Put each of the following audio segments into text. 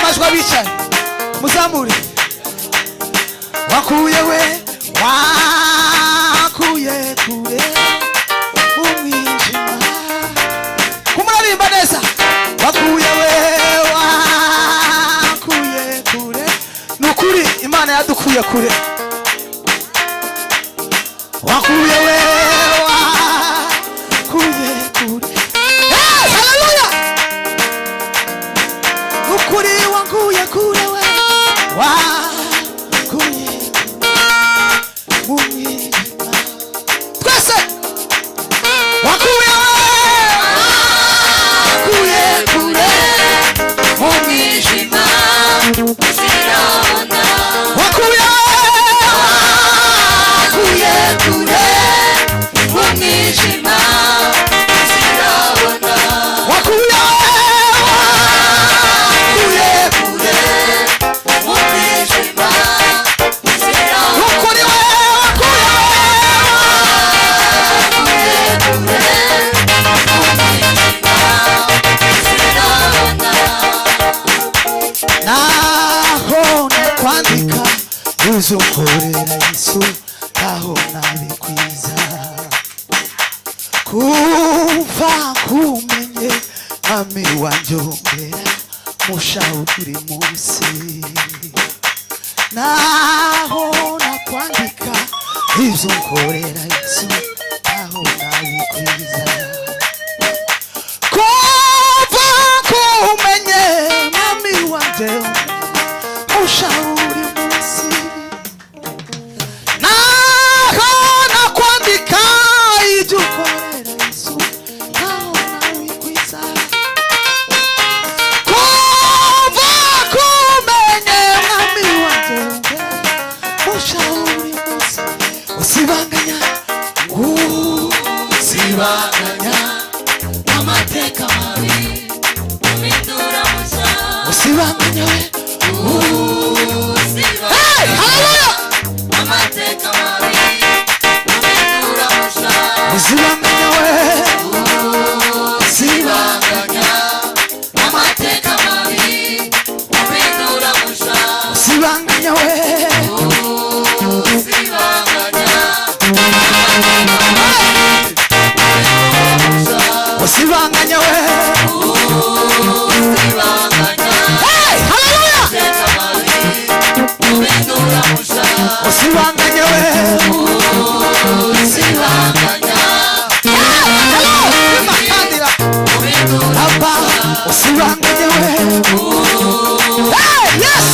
amajwi abicaye muzamure. Wakuye we wakuye kure umwijima. Kumuririmba neza. Wakuye we wakuye kure. Nukuri Imana yadukuye kure. Wakuye we wakuye kure. Hey, hallelujah. Nukuri wakuye kure we wakuye umwijima. Twese wakuye kure umwijima. Sirabona. Wakuye kure umwijima. Sirabona. Wakuye kure umwijima. Sirabona. Ukuri we naho nakwandika izo nkorera Yesu naho nabikwiza. Kuva kumenye Mwami wanje ongera mushaho buri munsi. Naho nakwandika izo nkorera Yesu naho nabikwiza. Kuva kumenye Mwami wanje mushaho buri munsi. Naho nakwandika izo nkorera Yesu naho nabikwiza. Kuva kumenye Mwami wanje mushaho buri munsi. Usibanganya usibanganya amateka mabi umindura musha. Usibanganya we hey, hallelujah. Amateka mabi umindura musha. Usibanganya we usibanganya amateka mabi umindura musha. Usibanganya we usibanganya we hey, hallelujah. Usibanganya we hello imakandira aba usibanganya we hey, yes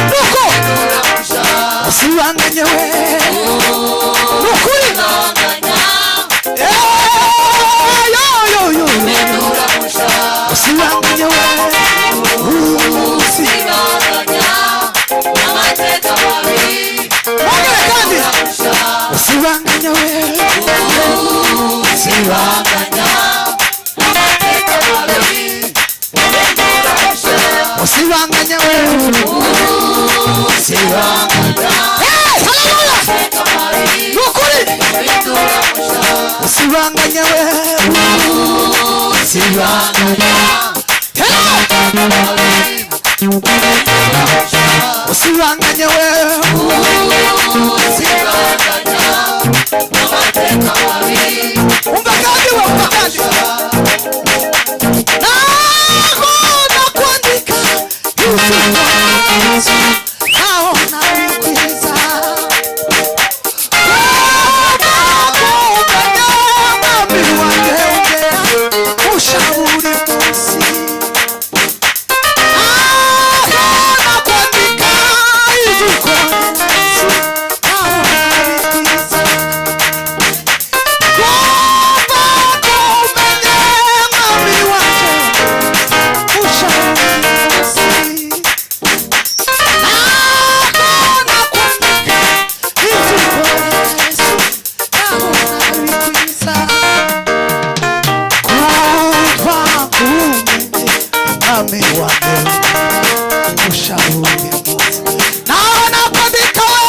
nuko usibanganya we nukuri yo usibanganya we usibanganya we usibanganya we hey, hallelujah. Nukuri usibanganya we usibanganya we umbakandi we umbakandi. Naho nakwandika Yesu naho nabikwiza. Mwami wanje ongera mushaho buri munsi. Naho nakwandika izo nkorera Yesu naho nabikwiza. Kuva kumenye Mwami wanje mushaho buri munsi. Mwami wanje mushaho buri munsi. Naho nakwandika we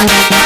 Thank you.